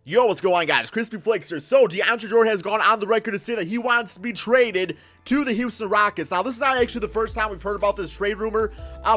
Yo, what's going on, guys? Crispy Flakes here. So, DeAndre Jordan has gone on the record to say that he wants to be traded to the Houston Rockets. Now, this is not actually the first time we've heard about this trade rumor.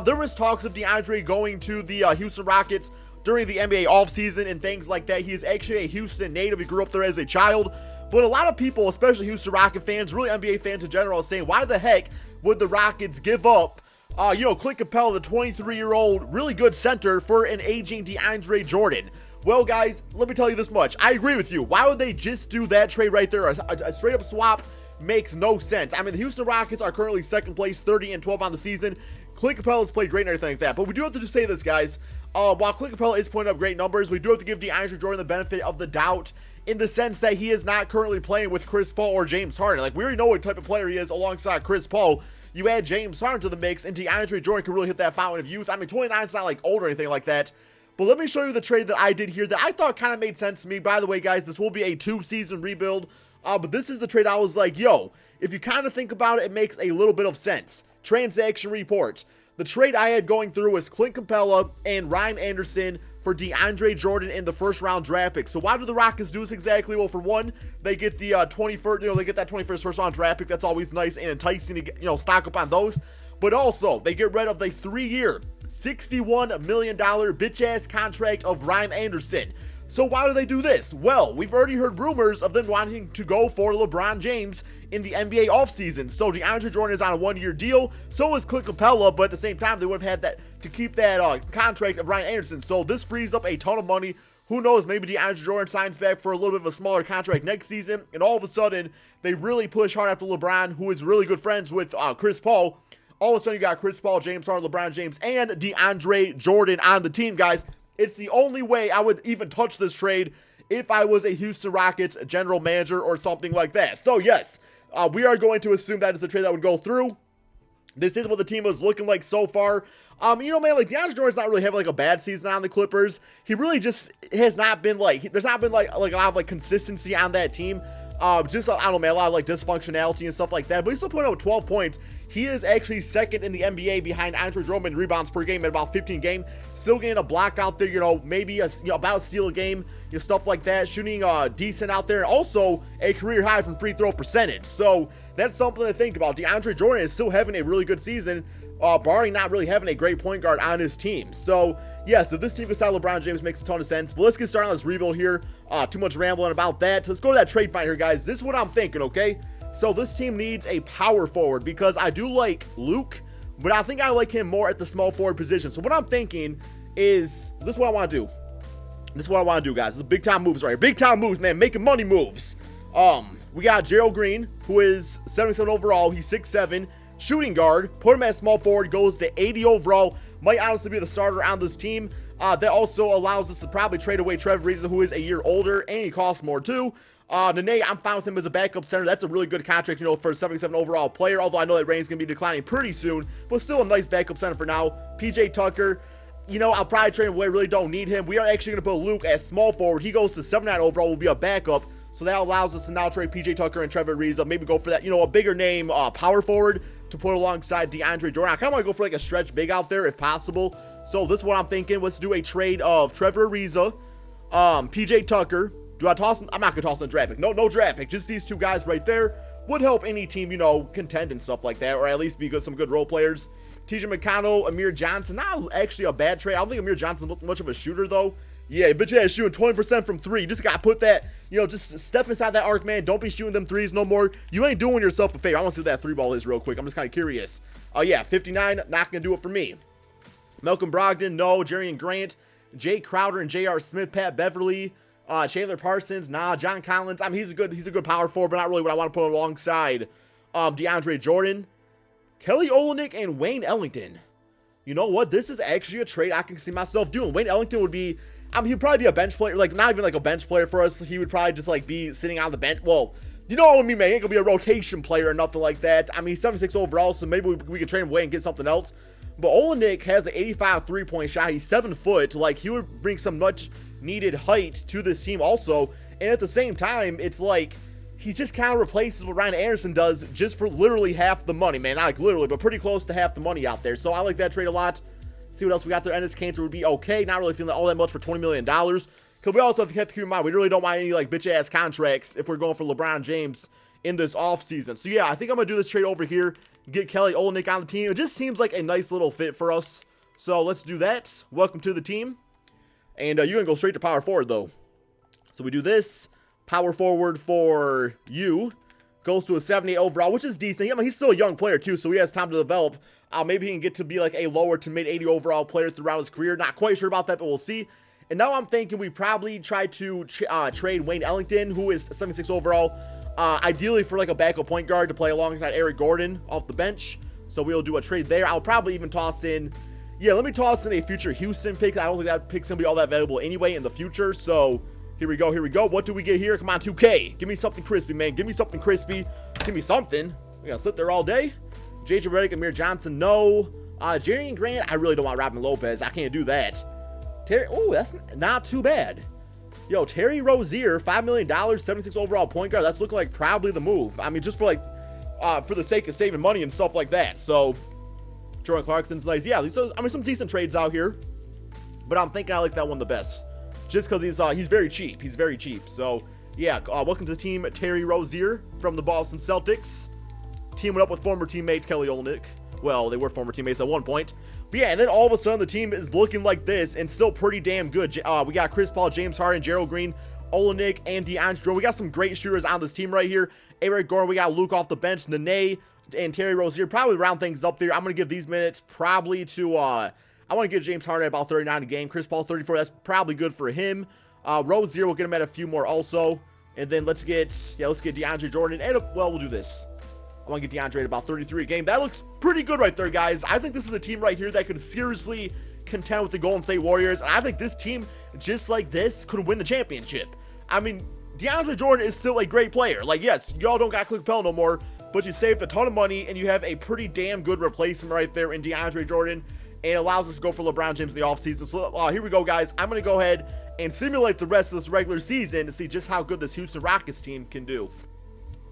There was talks of DeAndre going to the Houston Rockets during the NBA offseason and things like that. He is actually a Houston native. He grew up there as a child. But a lot of people, especially Houston Rocket fans, really NBA fans in general, are saying, why the heck would the Rockets give up Clint Capella, the 23-year-old, really good center, for an aging DeAndre Jordan? Well, guys, let me tell you this much. I agree with you. Why would they just do that trade right there? A straight-up swap makes no sense. I mean, the Houston Rockets are currently second place, 30-12 on the season. Clint Capella's played great and everything like that. But we do have to just say this, guys. While Clint Capella is putting up great numbers, we do have to give DeAndre Jordan the benefit of the doubt in the sense that he is not currently playing with Chris Paul or James Harden. Like, we already know what type of player he is alongside Chris Paul. You add James Harden to the mix, and DeAndre Jordan can really hit that fountain of youth. I mean, 29 is not, like, old or anything like that. But let me show you the trade that I did here that I thought kind of made sense to me. By the way, guys, this will be a 2-season rebuild. But this is the trade I was like, yo, if you kind of think about it, it makes a little bit of sense. Transaction report. The trade I had going through was Clint Capella and Ryan Anderson for DeAndre Jordan in the first-round draft pick. So why do the Rockets do this exactly? Well, for one, they get the 21st, they get that 21st first-round draft pick. That's always nice and enticing to get, stock up on those. But also, they get rid of the 3-year, $61 million bitch-ass contract of Ryan Anderson. So why do they do this? Well, we've already heard rumors of them wanting to go for LeBron James in the NBA offseason. So DeAndre Jordan is on a 1-year deal. So is Clint Capella, but at the same time, they would have had that to keep that contract of Ryan Anderson. So this frees up a ton of money. Who knows, maybe DeAndre Jordan signs back for a little bit of a smaller contract next season, and all of a sudden, they really push hard after LeBron, who is really good friends with Chris Paul. All of a sudden, you got Chris Paul, James Harden, LeBron James, and DeAndre Jordan on the team, guys. It's the only way I would even touch this trade if I was a Houston Rockets general manager or something like that. So, yes, we are going to assume that is a trade that would go through. This is what the team was looking like so far. Man, like, DeAndre Jordan's not really having, like, a bad season on the Clippers. He really just has not been, like, there's not been, like a lot of, like, consistency on that team. Just, I don't know, man, a lot of, like, dysfunctionality and stuff like that. But he's still putting out 12 points. He is actually second in the NBA behind Andre Drummond in rebounds per game at about 15 game. Still getting a block out there, maybe about a steal a game, stuff like that. Shooting decent out there. Also, a career high from free throw percentage. So, that's something to think about. DeAndre Jordan is still having a really good season, barring not really having a great point guard on his team. So, yeah, so this team beside LeBron James makes a ton of sense. But let's get started on this rebuild here. Too much rambling about that. Let's go to that trade find here, guys. This is what I'm thinking, okay? So this team needs a power forward because I do like Luke, but I think I like him more at the small forward position. So what I'm thinking is, this is what I want to do. This is what I want to do, guys. The big time moves right here. Big time moves, man. Making money moves. We got Gerald Green, who is 77 overall. He's 6'7", shooting guard. Put him at small forward. Goes to 80 overall. Might honestly be the starter on this team. That also allows us to probably trade away Trevor Ariza, who is a year older, and he costs more too. Nene, I'm fine with him as a backup center. That's a really good contract, for a 77 overall player, although I know that rating's going to be declining pretty soon, but still a nice backup center for now. PJ Tucker, I'll probably trade him away. Really don't need him. We are actually going to put Luke as small forward. He goes to 79 overall, will be a backup, so that allows us to now trade PJ Tucker and Trevor Ariza. Maybe go for that, a bigger name power forward to put alongside DeAndre Jordan. I kind of want to go for like a stretch big out there if possible. So this is what I'm thinking. Let's do a trade of Trevor Ariza, PJ Tucker. Do I toss him? I'm not going to toss in a draft pick. No draft pick. Just these two guys right there would help any team, contend and stuff like that, or at least be some good role players. TJ McConnell, Amir Johnson. Not actually a bad trade. I don't think Amir Johnson's much of a shooter, though. Yeah, but yeah, shooting 20% from 3. You just got to put that, just step inside that arc, man. Don't be shooting them threes no more. You ain't doing yourself a favor. I want to see what that 3 ball is real quick. I'm just kind of curious. Yeah, 59, not going to do it for me. Malcolm Brogdon, no. Jerian Grant, Jay Crowder and J.R. Smith, Pat Beverly. Chandler Parsons, nah. John Collins, I mean, he's a good power forward, but not really what I want to put alongside DeAndre Jordan. Kelly Olynyk and Wayne Ellington. You know what? This is actually a trade I can see myself doing. Wayne Ellington would be, he'd probably be a bench player, like not even like a bench player for us. He would probably just like be sitting on the bench. Well, you know what I mean, man. He ain't gonna be a rotation player or nothing like that. I mean, he's 76 overall, so maybe we can trade him away and get something else. But Olynyk has an 85 3-point shot. He's 7 foot. Like, he would bring some much needed height to this team also. And at the same time, it's like he just kind of replaces what Ryan Anderson does just for literally half the money, man. Not like literally, but pretty close to half the money out there. So I like that trade a lot. See what else we got there. Ennis Cantor would be okay. Not really feeling all that much for $20 million. Because we also have to keep in mind, we really don't want any, like, bitch-ass contracts if we're going for LeBron James in this offseason. So, yeah, I think I'm going to do this trade over here, get Kelly Olynyk on the team. It just seems like a nice little fit for us. So, let's do that. Welcome to the team. And you're going to go straight to power forward, though. So, we do this. Power forward for you. Goes to a 78 overall, which is decent. I mean, he's still a young player, too, so he has time to develop. Maybe he can get to be, like, a lower to mid-80 overall player throughout his career. Not quite sure about that, but we'll see. And now I'm thinking we probably try to trade Wayne Ellington, who is 76 overall, ideally for like a backup point guard to play alongside Eric Gordon off the bench. So we'll do a trade there. I'll probably even toss in, yeah, let me toss in a future Houston pick. I don't think that pick's going to be all that valuable anyway in the future. So here we go, here we go. What do we get here? Come on, 2K. Give me something crispy, man. Give me something crispy. Give me something. We got to sit there all day. JJ Redick, Amir Johnson, no. Jerry Grant, I really don't want Robin Lopez. I can't do that. Terry, oh, that's not too bad. Yo, Terry Rozier, $5 million, 76 overall point guard. That's looking like probably the move. I mean, just for like, for the sake of saving money and stuff like that. So, Jordan Clarkson's nice. Yeah, I mean, some decent trades out here. But I'm thinking I like that one the best. Just because he's very cheap. He's very cheap. So, yeah, welcome to the team, Terry Rozier from the Boston Celtics. Teaming up with former teammate Kelly Olynyk. Well, they were former teammates at one point. But yeah, and then all of a sudden the team is looking like this and still pretty damn good. We got Chris Paul, James Harden, Gerald Green, Olynyk, and DeAndre Jordan. We got some great shooters on this team right here. Eric Gordon, we got Luke off the bench, Nene, and Terry Rozier. Probably round things up there. I'm going to give these minutes probably to, I want to get James Harden at about 39 a game. Chris Paul, 34. That's probably good for him. Rozier, we'll get him at a few more also. And then let's get DeAndre Jordan. And, well, we'll do this. I want to get DeAndre at about 33 a game. That looks pretty good right there, guys. I think this is a team right here that could seriously contend with the Golden State Warriors. And I think this team, just like this, could win the championship. I mean, DeAndre Jordan is still a great player. Like, yes, y'all don't got Click Pell no more, but you saved a ton of money, and you have a pretty damn good replacement right there in DeAndre Jordan, and it allows us to go for LeBron James in the offseason. So here we go, guys. I'm going to go ahead and simulate the rest of this regular season to see just how good this Houston Rockets team can do.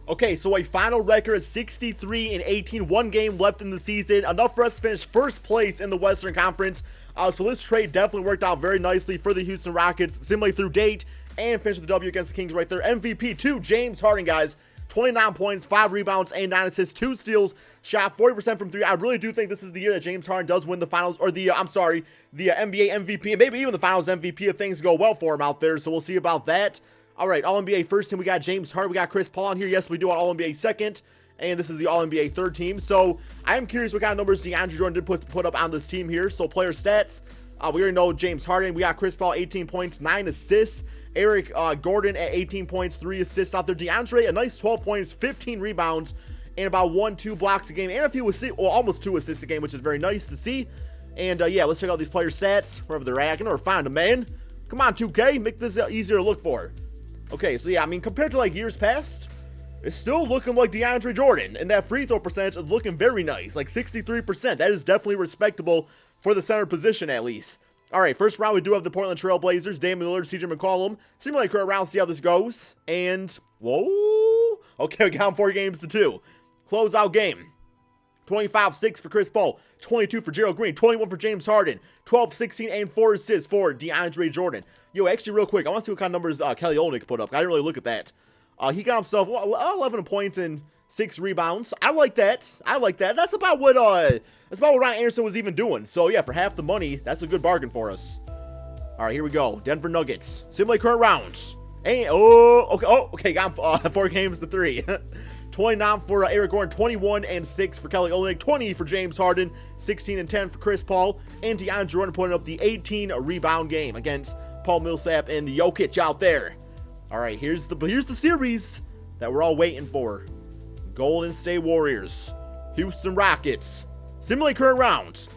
Okay, so a final record of 63-18, one game left in the season, enough for us to finish first place in the Western Conference. So this trade definitely worked out very nicely for the Houston Rockets, similarly through date, and finished with the W against the Kings right there. MVP to James Harden, guys. 29 points, 5 rebounds, and 9 assists, 2 steals, shot 40% from 3. I really do think this is the year that James Harden does win the finals, or the NBA MVP, and maybe even the finals MVP if things go well for him out there, so we'll see about that. All right, All-NBA first team, we got James Harden, we got Chris Paul on here. Yes, we do on All-NBA second, and this is the All-NBA third team. So I am curious what kind of numbers DeAndre Jordan did put up on this team here. So player stats, we already know James Harden. We got Chris Paul, 18 points, 9 assists. Eric Gordon at 18 points, 3 assists out there. DeAndre, a nice 12 points, 15 rebounds, and about 1-2 blocks a game, and a few assists, well, almost 2 assists a game, which is very nice to see. And yeah, let's check out these player stats, wherever they're at. I can never find them, man. Come on, 2K, make this easier to look for. Okay, so yeah, I mean, compared to like years past, it's still looking like DeAndre Jordan, and that free throw percentage is looking very nice, like 63%. That is definitely respectable for the center position, at least. All right, first round, we do have the Portland Trail Blazers, Damian Lillard, CJ McCollum. Seems like current round, see how this goes. And, whoa, okay, we got 4 games to 2. Closeout game. 25-6 for Chris Paul, 22 for Gerald Green, 21 for James Harden, 12, 16, and 4 assists for DeAndre Jordan. Yo, actually, real quick, I want to see what kind of numbers Kelly Olynyk put up. I didn't really look at that. He got himself 11 points and 6 rebounds. I like that. I like that. That's about what Ryan Anderson was even doing. So yeah, for half the money, that's a good bargain for us. All right, here we go. Denver Nuggets. Simulate current rounds. And okay, got him 4 games to 3. 29 for Eric Gordon, 21 and 6 for Kelly Olynyk, 20 for James Harden, 16 and 10 for Chris Paul, and DeAndre Jordan putting up the 18 rebound game against Paul Millsap and Jokic out there. All right, here's the series that we're all waiting for. Golden State Warriors, Houston Rockets, simulate current rounds,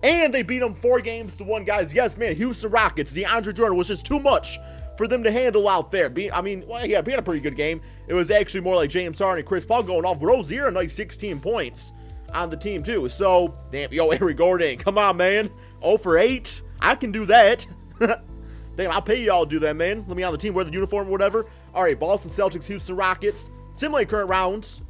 and they beat them 4 games to 1, guys. Yes, man, Houston Rockets, DeAndre Jordan was just too much for them to handle out there. I mean, well, yeah, we had a pretty good game. It was actually more like James Harden and Chris Paul going off. Rozier, a nice 16 points on the team, too. So, damn, yo, Eric Gordon, come on, man. 0 for 8. I can do that. Damn, I'll pay y'all to do that, man. Let me on the team, wear the uniform or whatever. All right, Boston Celtics, Houston Rockets, simulate current rounds.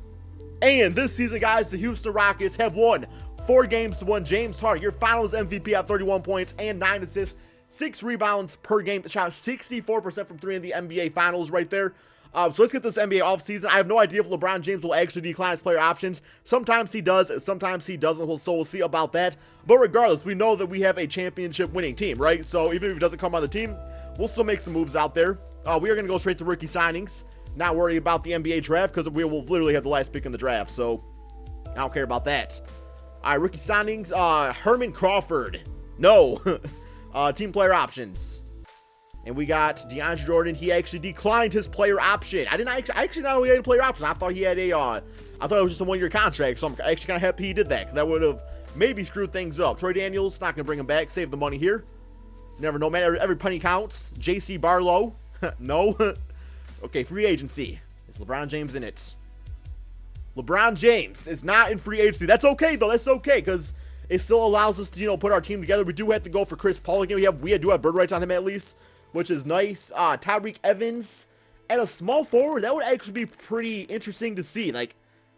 And this season, guys, the Houston Rockets have won 4 games to 1. James Harden, your finals MVP at 31 points and 9 assists, 6 rebounds per game. Shot 64% from 3 in the NBA Finals right there. So let's get this NBA offseason. I have no idea if LeBron James will actually decline his player options. Sometimes he does, sometimes he doesn't, so we'll see about that. But regardless, we know that we have a championship winning team, right? So even if he doesn't come on the team, we'll still make some moves out there. We are going to go straight to rookie signings. Not worry about the NBA draft because we will literally have the last pick in the draft. So I don't care about that. All right, rookie signings. Herman Crawford. No. Team player options. And we got DeAndre Jordan. He actually declined his player option. I actually not know he had a player option. I thought he had a, I thought it was just a 1-year contract. So I'm actually kind of happy he did that, because that would have maybe screwed things up. Troy Daniels, not going to bring him back. Save the money here. Never know, man. Every penny counts. JC Barlow. No. Okay, free agency. Is LeBron James in it? LeBron James is not in free agency. That's okay, though. That's okay, because it still allows us to, you know, put our team together. We do have to go for Chris Paul again. We do have bird rights on him at least, which is nice. Tyreek Evans and a small forward. That would actually be pretty interesting to see. Like,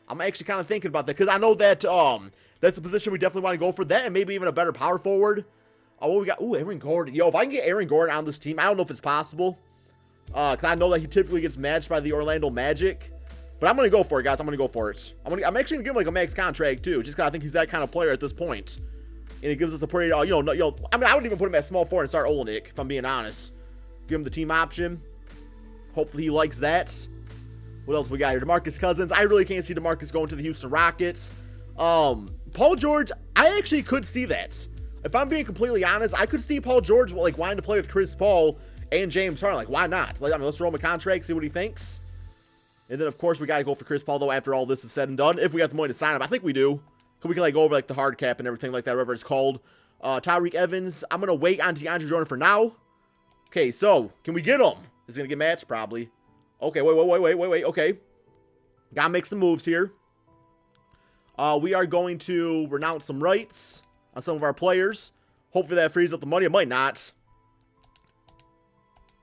I'm actually kind of thinking about that, because I know that that's a position we definitely want to go for. That and maybe even a better power forward. What we got? Ooh, Aaron Gordon. Yo, if I can get Aaron Gordon on this team, I don't know if it's possible. Because I know that he typically gets matched by the Orlando Magic. But I'm going to go for it, guys. I'm going to go for it. I'm actually going to give him like a max contract, too. Just because I think he's that kind of player at this point. And it gives us a pretty, I mean, I wouldn't even put him at small forward and start Olynyk, if I'm being honest. Give him the team option. Hopefully he likes that. What else we got here? DeMarcus Cousins. I really can't see DeMarcus going to the Houston Rockets. Paul George, I actually could see that. If I'm being completely honest, I could see Paul George, like, wanting to play with Chris Paul and James Harden. Like, why not? Like, I mean, let's throw him a contract, see what he thinks. And then, of course, we got to go for Chris Paul, though, after all this is said and done. If we got the money to sign him. I think we do. Because we can, like, go over, like, the hard cap and everything like that, whatever it's called. Tyreek Evans. I'm going to wait on DeAndre Jordan for now. Okay, so, can we get him? Is he going to get matched? Probably. Okay, wait. Okay. Got to make some moves here. We are going to renounce some rights on some of our players. Hopefully that frees up the money. It might not.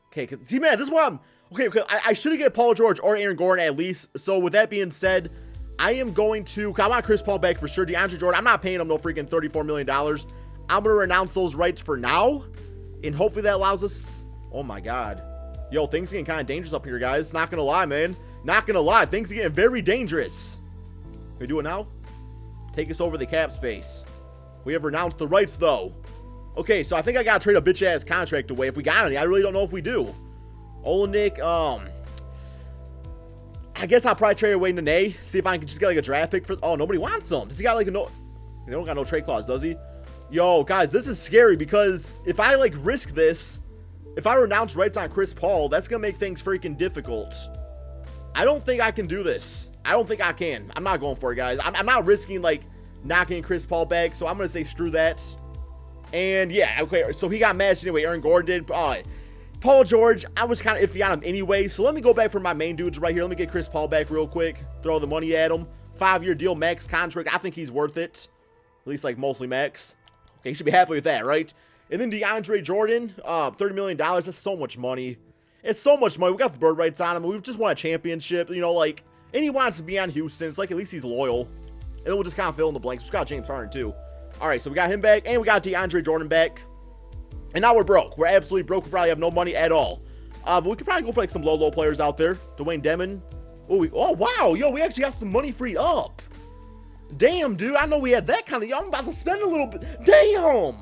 Okay, see, man, this is what I'm... Okay, I should get Paul George or Aaron Gordon at least. So with that being said, I am going to... I want Chris Paul back for sure. DeAndre Jordan, I'm not paying him no freaking $34 million. I'm going to renounce those rights for now. And hopefully that allows us... Oh, my God. Yo, things are getting kind of dangerous up here, guys. Not going to lie, man. Not going to lie. Things are getting very dangerous. Can we do it now? Take us over the cap space. We have renounced the rights, though. Okay, so I think I got to trade a bitch-ass contract away if we got any. I really don't know if we do. Olynyk, I guess I'll probably trade away Nene. See if I can just get like a draft pick for... Oh, nobody wants him. Does he got like a no... He don't got no trade clause, does he? Yo, guys, this is scary because if I like risk this, if I renounce rights on Chris Paul, that's going to make things freaking difficult. I don't think I can do this. I don't think I can. I'm not going for it, guys. I'm not risking like knocking Chris Paul back, so I'm going to say screw that. And yeah, okay, so he got matched anyway. Aaron Gordon did. Paul George, I was kind of iffy on him anyway, so let me go back for my main dudes right here. Let me get Chris Paul back real quick. Throw the money at him. 5-year deal, max contract. I think he's worth it. At least, like, mostly max. Okay, you should be happy with that, right? And then DeAndre Jordan, $30 million. That's so much money. It's so much money. We got the bird rights on him. We just won a championship, you know, like, and he wants to be on Houston. It's like, at least he's loyal. And then we'll just kind of fill in the blanks. We got James Harden, too. All right, so we got him back, and we got DeAndre Jordan back. And now we're broke. We're absolutely broke. We probably have no money at all. But we could probably go for like some low players out there. Dwayne Demon. Oh, wow. Yo, we actually got some money freed up. Damn, dude. I know we had that kind of... Yo, I'm about to spend a little bit. Damn.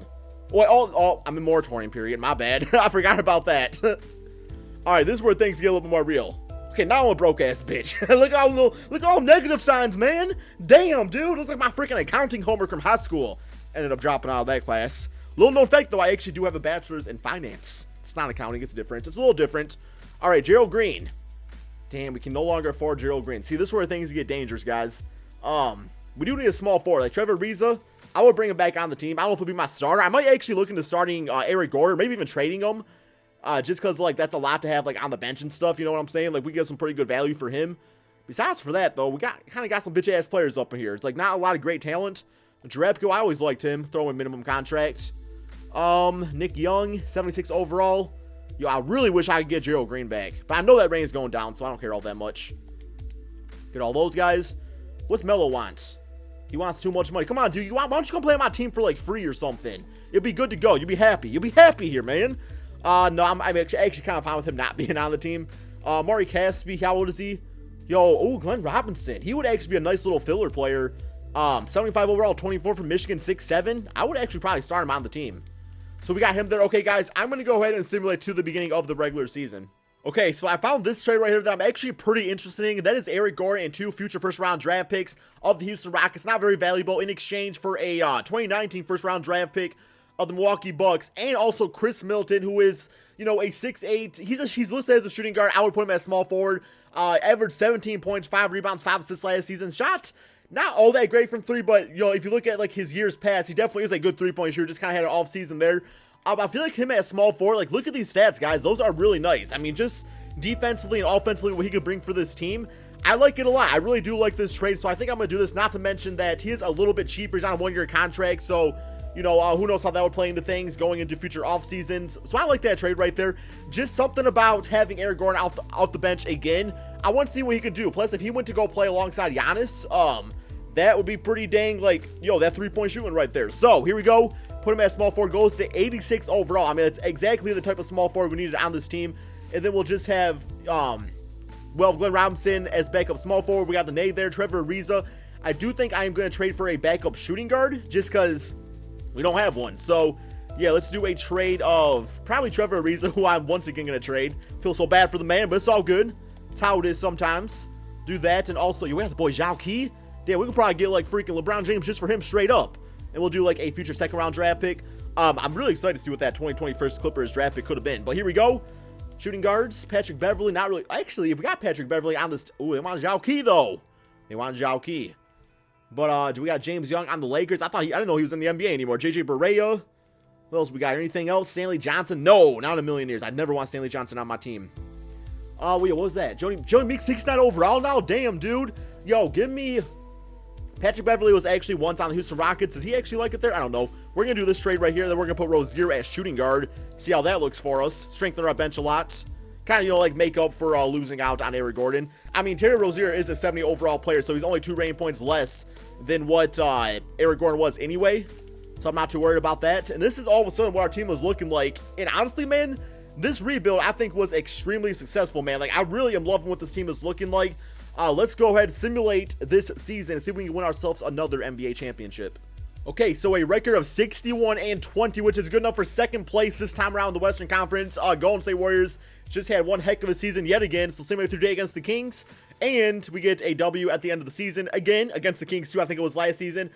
Wait, I'm in moratorium period. My bad. I forgot about that. All right, this is where things get a little bit more real. Okay, now I'm a broke-ass bitch. look at all negative signs, man. Damn, dude. Looks like my freaking accounting homework from high school. Ended up dropping out of that class. Little known fact, though, I actually do have a bachelor's in finance. It's not accounting, it's different. It's a little different. All right, Gerald Green. Damn, we can no longer afford Gerald Green. See, this is where things get dangerous, guys. We do need a small forward. Like Trevor Ariza, I would bring him back on the team. I don't know if he'll be my starter. I might actually look into starting Eric Gordon, maybe even trading him. Just because, like, that's a lot to have, like, on the bench and stuff. You know what I'm saying? Like, we get some pretty good value for him. Besides for that, though, we kind of got some bitch-ass players up in here. It's, like, not a lot of great talent. Jerebko, I always liked him. Throwing minimum contract. Nick Young, 76 overall. Yo, I really wish I could get Gerald Green back. But I know that rain's going down, so I don't care all that much. Get all those guys. What's Melo want? He wants too much money. Come on, dude. Why don't you come play on my team for, like, free or something? It'll be good to go. You'll be happy. You'll be happy here, man. No, I'm actually kind of fine with him not being on the team. Maury Caspi, how old is he? Yo, oh, Glenn Robinson. He would actually be a nice little filler player. 75 overall, 24 from Michigan, 6'7". I would actually probably start him on the team. So we got him there. Okay, guys, I'm going to go ahead and simulate to the beginning of the regular season. Okay, so I found this trade right here that I'm actually pretty interested in. That is Eric Gordon and 2 future first-round draft picks of the Houston Rockets. Not very valuable in exchange for a 2019 first-round draft pick of the Milwaukee Bucks, and also Khris Middleton, who is, you know, a 6'8". He's listed as a shooting guard. I would put him as small forward. Averaged 17 points, 5 rebounds, 5 assists last season. Shot not all that great from 3, but, you know, if you look at, like, his years past, he definitely is a good 3-point shooter. Just kind of had an off-season there. I feel like him at small forward, like, look at these stats, guys. Those are really nice. I mean, just defensively and offensively, what he could bring for this team, I like it a lot. I really do like this trade, so I think I'm going to do this, not to mention that he is a little bit cheaper. He's on a 1-year contract, so, you know, who knows how that would play into things going into future off seasons. So I like that trade right there. Just something about having Eric Gordon out the bench again. I want to see what he can do. Plus, if he went to go play alongside Giannis, that would be pretty dang, like, yo, that 3-point shooting right there. So here we go. Put him at small forward. Goes to 86 overall. I mean, it's exactly the type of small forward we needed on this team. And then we'll just have, well, Glenn Robinson as backup small forward. We got the nade there. Trevor Ariza. I do think I am going to trade for a backup shooting guard just because we don't have one. So, yeah, let's do a trade of probably Trevor Ariza, who I'm once again going to trade. Feel so bad for the man, but it's all good. It's how it is sometimes. Do that. And also, you have the boy Zhao Qi. Yeah, we could probably get, like, freaking LeBron James just for him straight up. And we'll do, like, a future second-round draft pick. I'm really excited to see what that 2021 Clippers draft pick could have been. But here we go. Shooting guards. Patrick Beverly, not really. Actually, if we got Patrick Beverly on this. Oh, they want Zhao Qi, though. They want Zhao Qi. But, do we got James Young on the Lakers? I didn't know he was in the NBA anymore. JJ Barea. What else we got? Anything else? Stanley Johnson? No, not in a million years. I'd never want Stanley Johnson on my team. Wait, what was that? Joey Meeks, 69 overall now? Damn, dude. Yo, give me... Patrick Beverly was actually once on the Houston Rockets. Does he actually like it there? I don't know. We're going to do this trade right here. Then we're going to put Rozier as shooting guard. See how that looks for us. Strengthen our bench a lot. Kind of, you know, like make up for losing out on Eric Gordon. I mean, Terry Rozier is a 70 overall player, so he's only 2 rating points less than what Eric Gordon was anyway. So I'm not too worried about that. And this is all of a sudden what our team was looking like. And honestly, man, this rebuild I think was extremely successful, man. Like, I really am loving what this team is looking like. Let's go ahead and simulate this season and see if we can win ourselves another NBA championship. Okay, so a record of 61-20, which is good enough for second place this time around in the Western Conference. Golden State Warriors just had one heck of a season yet again, so simulate today against the Kings, and we get a W at the end of the season, again, against the Kings too. I think it was last season.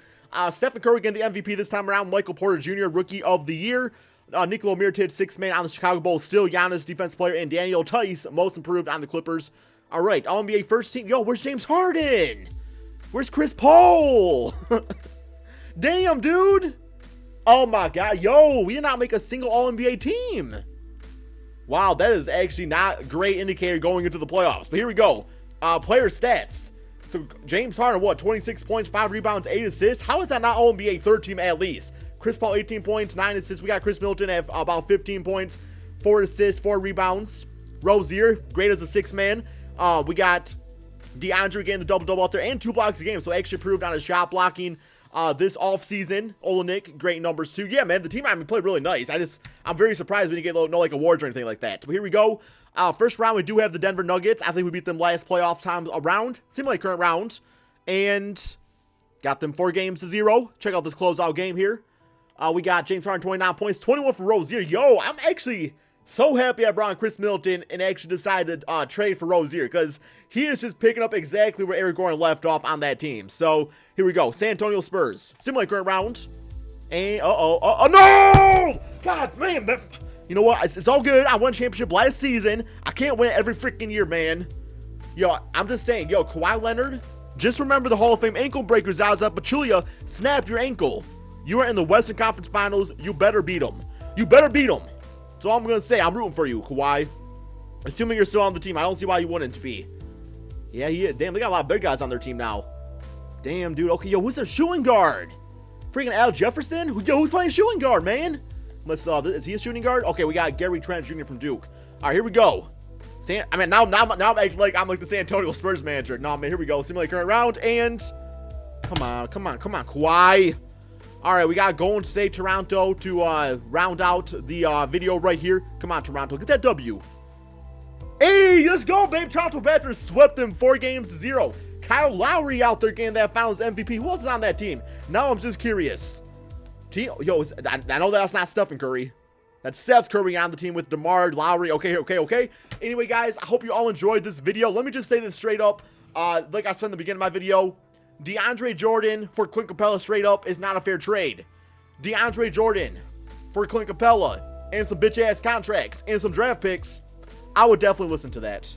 Stephen Curry again, the MVP this time around. Michael Porter Jr., Rookie of the Year. Nikola Mirotic, 6th man on the Chicago Bulls, still Giannis, defense player, and Daniel Tice, most improved on the Clippers. All right, All-NBA first team. Yo, where's James Harden? Where's Chris Paul? Damn, dude. Oh, my God. Yo, we did not make a single All-NBA team. Wow, that is actually not a great indicator going into the playoffs. But here we go. Player stats. So, James Harden, what? 26 points, 5 rebounds, 8 assists. How is that not All-NBA third team at least? Chris Paul, 18 points, 9 assists. We got Chris Middleton at about 15 points, 4 assists, 4 rebounds. Rozier, great as a 6th man. We got DeAndre getting the double-double out there and 2 blocks a game, so actually improved on his shot blocking this offseason. Olynyk, great numbers too. Yeah, man, the team played really nice. I'm very surprised when you get no like awards or anything like that. But here we go. First round, we do have the Denver Nuggets. I think we beat them last playoff time around, similar current round, and got them 4-0. Check out this closeout game here. We got James Harden, 29 points, 21 for Rozier. Yo, I'm actually so happy I brought in Khris Middleton and actually decided to trade for Rozier because he is just picking up exactly where Eric Gordon left off on that team. So here we go. San Antonio Spurs. Similar current round. And no! God, man. You know what? It's all good. I won a championship last season. I can't win it every freaking year, man. Yo, I'm just saying. Yo, Kawhi Leonard, just remember the Hall of Fame ankle breaker Zaza Pachulia snapped your ankle. You are in the Western Conference Finals. You better beat him. You better beat him. That's all I'm going to say. I'm rooting for you, Kawhi. Assuming you're still on the team. I don't see why you wouldn't be. Yeah, he is. Damn, they got a lot of big guys on their team now. Damn, dude. Okay, yo, who's their shooting guard? Freaking Al Jefferson? Yo, who's playing shooting guard, man? Let's, is he a shooting guard? Okay, we got Gary Trent Jr. from Duke. All right, here we go. Now I'm acting like I'm like the San Antonio Spurs manager. No, man, here we go. Simulate current round, and come on, Kawhi. All right, we got Golden State, Toronto to round out the video right here. Come on, Toronto, get that W. Hey, let's go, babe. Toronto Raptors swept them 4-0. Kyle Lowry out there getting that Finals MVP. Who else is on that team? Now I'm just curious. Yo, I know that's not Stephen Curry. That's Seth Curry on the team with DeMar, Lowry. Okay. Anyway, guys, I hope you all enjoyed this video. Let me just say this straight up. Like I said in the beginning of my video, DeAndre Jordan for Clint Capella straight up is not a fair trade. DeAndre Jordan for Clint Capella and some bitch-ass contracts and some draft picks, I would definitely listen to that.